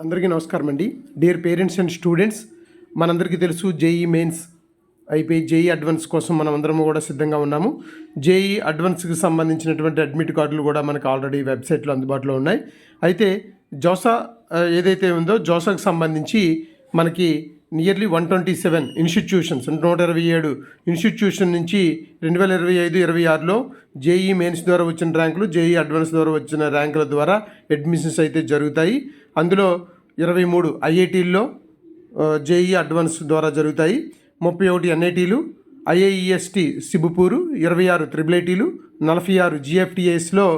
అందరికీ నమస్కారం అండి. డియర్ పేరెంట్స్ అండ్ స్టూడెంట్స్, మనందరికీ తెలుసు జేఈ మెయిన్స్ అయిపోయి జేఈ అడ్వాన్స్ కోసం మనం అందరము కూడా సిద్ధంగా ఉన్నాము. జేఈ అడ్వాన్స్కి సంబంధించినటువంటి అడ్మిట్ కార్డులు కూడా మనకు ఆల్రెడీ వెబ్సైట్లో అందుబాటులో ఉన్నాయి. అయితే జోసా ఏదైతే ఉందో జోసాకు సంబంధించి మనకి నియర్లీ 127 ఇన్స్టిట్యూషన్స్ 127 ఇన్స్టిట్యూషన్ నుంచి 2025-26లో జేఈ మెయిన్స్ ద్వారా వచ్చిన ర్యాంకులు, జేఈ అడ్వాన్స్ ద్వారా వచ్చిన ర్యాంకుల ద్వారా అడ్మిషన్స్ అయితే జరుగుతాయి. అందులో 23 ఐఐటీల్లో జేఈ అడ్వాన్స్ ద్వారా జరుగుతాయి, 31 ఎన్ఐటీలు, ఐఐఈఎస్టీ సిబుపూరు, 26 ట్రిపుల్ ఐటీలు, 46 జిఎఫ్టిఎస్లో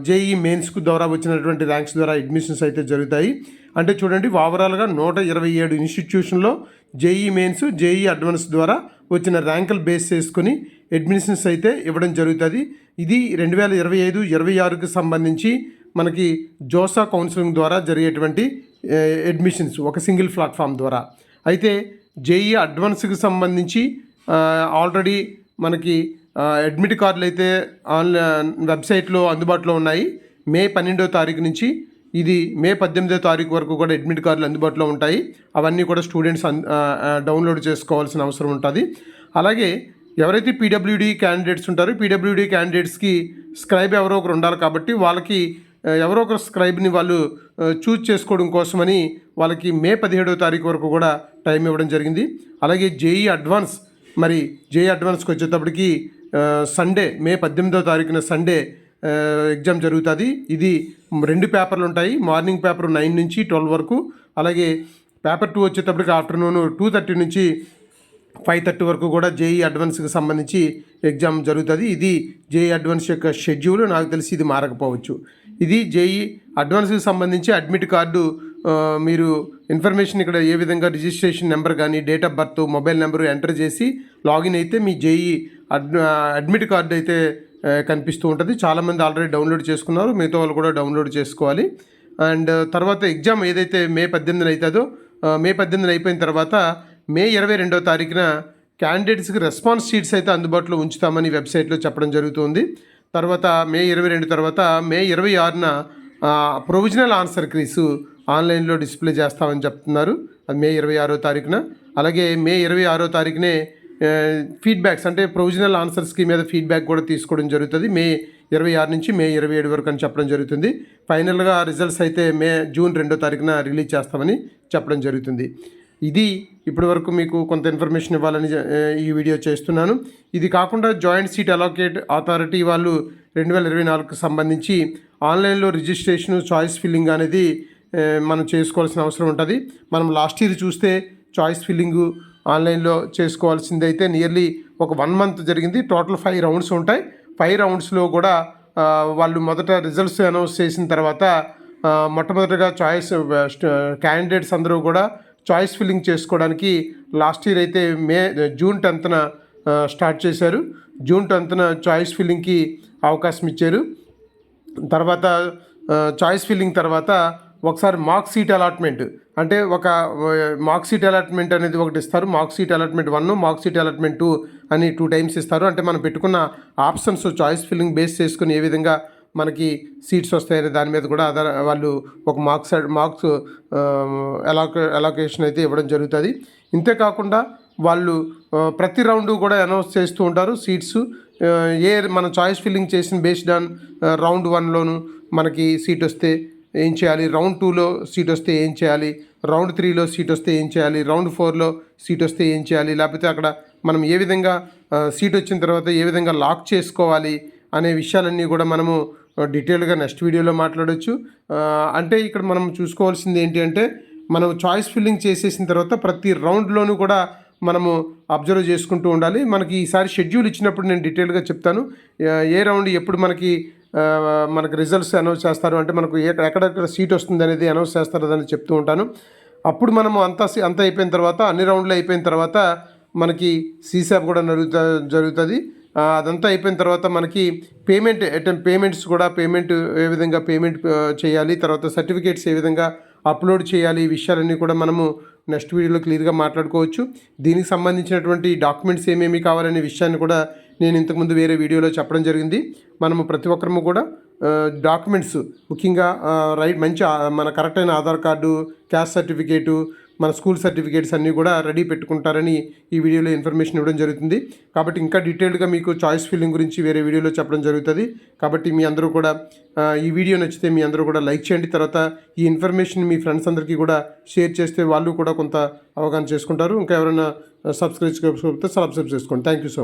జేఈ మెయిన్స్కు ద్వారా వచ్చినటువంటి ర్యాంక్స్ ద్వారా అడ్మిషన్స్ అయితే జరుగుతాయి. అంటే చూడండి, ఓవరాల్గా 127 ఇన్స్టిట్యూషన్లో జేఈ మెయిన్స్, జేఈ అడ్వాన్స్ ద్వారా వచ్చిన ర్యాంకులు బేస్ చేసుకొని అడ్మిషన్స్ అయితే ఇవ్వడం జరుగుతుంది. ఇది 2025-26కి సంబంధించి మనకి జోసా కౌన్సిలింగ్ ద్వారా జరిగేటువంటి అడ్మిషన్స్ ఒక సింగిల్ ప్లాట్ఫామ్ ద్వారా. అయితే జేఈ అడ్వాన్స్కి సంబంధించి ఆల్రెడీ మనకి అడ్మిట్ కార్డులు అయితే ఆన్లైన్ వెబ్సైట్లో అందుబాటులో ఉన్నాయి. మే 12వ తారీఖు నుంచి ఇది మే 18వ తారీఖు వరకు కూడా అడ్మిట్ కార్డులు అందుబాటులో ఉంటాయి. అవన్నీ కూడా స్టూడెంట్స్ డౌన్లోడ్ చేసుకోవాల్సిన అవసరం ఉంటుంది. అలాగే ఎవరైతే పీడబ్ల్యూడీ క్యాండిడేట్స్ ఉంటారో పీడబ్ల్యూడీ క్యాండిడేట్స్కి స్క్రైబ్ ఎవరో ఒకరు ఉండాలి. కాబట్టి వాళ్ళకి ఎవరో ఒకరు స్క్రైబ్ని వాళ్ళు చూజ్ చేసుకోవడం కోసమని వాళ్ళకి మే 17వ తారీఖు వరకు కూడా టైం ఇవ్వడం జరిగింది. అలాగే జేఈ అడ్వాన్స్, మరి జేఈ అడ్వాన్స్కి వచ్చేటప్పటికి సండే మే 18వ తారీఖున సండే ఎగ్జామ్ జరుగుతుంది. ఇది 2 పేపర్లు ఉంటాయి. మార్నింగ్ పేపర్ 9 నుంచి 12 వరకు, అలాగే పేపర్ 2 వచ్చేటప్పటికి ఆఫ్టర్నూన్ 2:30 నుంచి 5:30 వరకు కూడా జేఈ అడ్వాన్స్కి సంబంధించి ఎగ్జామ్ జరుగుతుంది. ఇది జేఈ అడ్వాన్స్ యొక్క షెడ్యూల్. నాకు తెలిసి ఇది మారకపోవచ్చు. ఇది జేఈ అడ్వాన్స్కి సంబంధించి అడ్మిట్ కార్డు మీరు ఇన్ఫర్మేషన్ ఇక్కడ ఏ విధంగా రిజిస్ట్రేషన్ నెంబర్ కానీ date of birth mobile number enter చేసి లాగిన్ అయితే మీ జేఈ అడ్మిట్ కార్డు అయితే కనిపిస్తూ ఉంటుంది. చాలామంది ఆల్రెడీ డౌన్లోడ్ చేసుకున్నారు, మిగతా వాళ్ళు కూడా డౌన్లోడ్ చేసుకోవాలి. అండ్ తర్వాత ఎగ్జామ్ ఏదైతే మే 18న అవుతుందో మే 18న అయిపోయిన తర్వాత మే 22వ తారీఖున క్యాండిడేట్స్కి రెస్పాన్స్ షీట్స్ అయితే అందుబాటులో ఉంచుతామని వెబ్సైట్లో చెప్పడం జరుగుతుంది. తర్వాత మే 22 తర్వాత మే 26న ప్రొవిజనల్ ఆన్సర్ క్రీస్ ఆన్లైన్లో డిస్ప్లే చేస్తామని చెప్తున్నారు. అది మే 26వ తారీఖున. అలాగే మే 26వ తారీఖునే ఫీడ్బ్యాక్స్ అంటే ప్రొవిజనల్ ఆన్సర్స్కి మీద ఫీడ్బ్యాక్ కూడా తీసుకోవడం జరుగుతుంది. మే 26 నుంచి మే 27 వరకు అని చెప్పడం జరుగుతుంది. ఫైనల్గా రిజల్ట్స్ అయితే జూన్ 2వ తారీఖున రిలీజ్ చేస్తామని చెప్పడం జరుగుతుంది. ఇది ఇప్పటి వరకు మీకు కొంత ఇన్ఫర్మేషన్ ఇవ్వాలని ఈ వీడియో చేస్తున్నాను. ఇది కాకుండా జాయింట్ సీట్ అలోకేట్ అథారిటీ వాళ్ళు 2024కి సంబంధించి ఆన్లైన్లో రిజిస్ట్రేషన్ చాయిస్ ఫిల్లింగ్ అనేది మనం చేసుకోవాల్సిన అవసరం ఉంటుంది. మనం లాస్ట్ ఇయర్ చూస్తే చాయిస్ ఫిల్లింగ్ ఆన్లైన్లో చేసుకోవాల్సిందైతే నియర్లీ ఒక 1 మంత్ జరిగింది. టోటల్ 5 రౌండ్స్ ఉంటాయి. 5 రౌండ్స్లో కూడా వాళ్ళు మొదట రిజల్ట్స్ అనౌన్స్ చేసిన తర్వాత మొట్టమొదటిగా చాయిస్ క్యాండిడేట్స్ అందరూ కూడా చాయిస్ ఫిల్లింగ్ చేసుకోవడానికి లాస్ట్ ఇయర్ అయితే జూన్ 10న స్టార్ట్ చేశారు. జూన్ 10న చాయిస్ ఫిల్లింగ్కి అవకాశం ఇచ్చారు. తర్వాత చాయిస్ ఫిల్లింగ్ తర్వాత ఒకసారి మార్క్ సీట్ అలాట్మెంట్ అంటే ఒక మార్క్ సీట్ అలాట్మెంట్ అనేది ఒకటి ఇస్తారు. Mark seat allotment 1, mark seat allotment 2 అని 2 టైమ్స్ ఇస్తారు. అంటే మనం పెట్టుకున్న ఆప్షన్స్ చాయిస్ ఫిల్లింగ్ బేస్ చేసుకుని ఏ విధంగా మనకి సీట్స్ వస్తాయనే దాని మీద కూడా వాళ్ళు ఒక మార్క్స్ అలొకేషన్ అయితే ఇవ్వడం జరుగుతుంది. ఇంతేకాకుండా వాళ్ళు ప్రతి రౌండ్ కూడా అనౌన్స్ చేస్తూ ఉంటారు సీట్స్. మన చాయిస్ ఫిల్లింగ్ చేసిన బేస్డ్ ఆన్ రౌండ్ 1లోను మనకి సీట్ వస్తే ఏం చేయాలి, రౌండ్ 2లో సీట్ వస్తే ఏం చేయాలి, రౌండ్ 3లో సీట్ వస్తే ఏం చేయాలి, రౌండ్ 4లో సీట్ వస్తే ఏం చేయాలి, లేకపోతే అక్కడ మనం ఏ విధంగా సీట్ వచ్చిన తర్వాత ఏ విధంగా లాక్ చేసుకోవాలి అనే విషయాలన్నీ కూడా మనము డీటెయిల్గా నెక్స్ట్ వీడియోలో మాట్లాడవచ్చు. అంటే ఇక్కడ మనం చూసుకోవాల్సింది ఏంటి అంటే మనం చాయిస్ ఫిల్లింగ్ చేసేసిన తర్వాత ప్రతి రౌండ్లోనూ కూడా మనము అబ్జర్వ్ చేసుకుంటూ ఉండాలి. మనకి ఈసారి షెడ్యూల్ ఇచ్చినప్పుడు నేను డీటెయిల్గా చెప్తాను ఏ రౌండ్ ఎప్పుడు మనకి రిజల్ట్స్ అనౌన్స్ చేస్తారు, అంటే మనకు ఎక్కడెక్కడ సీట్ వస్తుంది అనేది అనౌన్స్ చేస్తారు అని చెప్తూ ఉంటాను. అప్పుడు మనము అంతా అయిపోయిన తర్వాత అన్ని రౌండ్లు అయిపోయిన తర్వాత మనకి సీసాప్ కూడా జరుగుతుంది. అదంతా అయిపోయిన తర్వాత మనకి పేమెంట్స్ కూడా పేమెంట్ ఏ విధంగా పేమెంట్ చేయాలి, తర్వాత సర్టిఫికేట్స్ ఏ విధంగా అప్లోడ్ చేయాలి, ఈ విషయాలన్నీ కూడా మనము నెక్స్ట్ వీడియోలో క్లియర్గా మాట్లాడుకోవచ్చు. దీనికి సంబంధించినటువంటి డాక్యుమెంట్స్ ఏమేమి కావాలనే విషయాన్ని కూడా నేను ఇంతకుముందు వేరే వీడియోలో చెప్పడం జరిగింది. మనము ప్రతి ఒక్కరము కూడా డాక్యుమెంట్స్ ముఖ్యంగా మంచి మన కరెక్ట్ అయిన ఆధార్ కార్డు, క్యాస్ట్ సర్టిఫికేటు, మన స్కూల్ సర్టిఫికేట్స్ అన్నీ కూడా రెడీ పెట్టుకుంటారని ఈ వీడియోలో ఇన్ఫర్మేషన్ ఇవ్వడం జరుగుతుంది. కాబట్టి ఇంకా డీటెయిల్డ్గా మీకు చాయిస్ ఫిల్లింగ్ గురించి వేరే వీడియోలో చెప్పడం జరుగుతుంది. కాబట్టి మీ అందరూ కూడా ఈ వీడియో నచ్చితే మీ అందరూ కూడా లైక్ చేయండి. తర్వాత ఈ ఇన్ఫర్మేషన్ మీ ఫ్రెండ్స్ అందరికీ కూడా షేర్ చేస్తే వాళ్ళు కూడా కొంత అవగాహన చేసుకుంటారు. ఇంకా ఎవరైనా సబ్స్క్రైబ్ చేసుకోకపోతే సబ్స్క్రైబ్ చేసుకోండి. Thank you so much.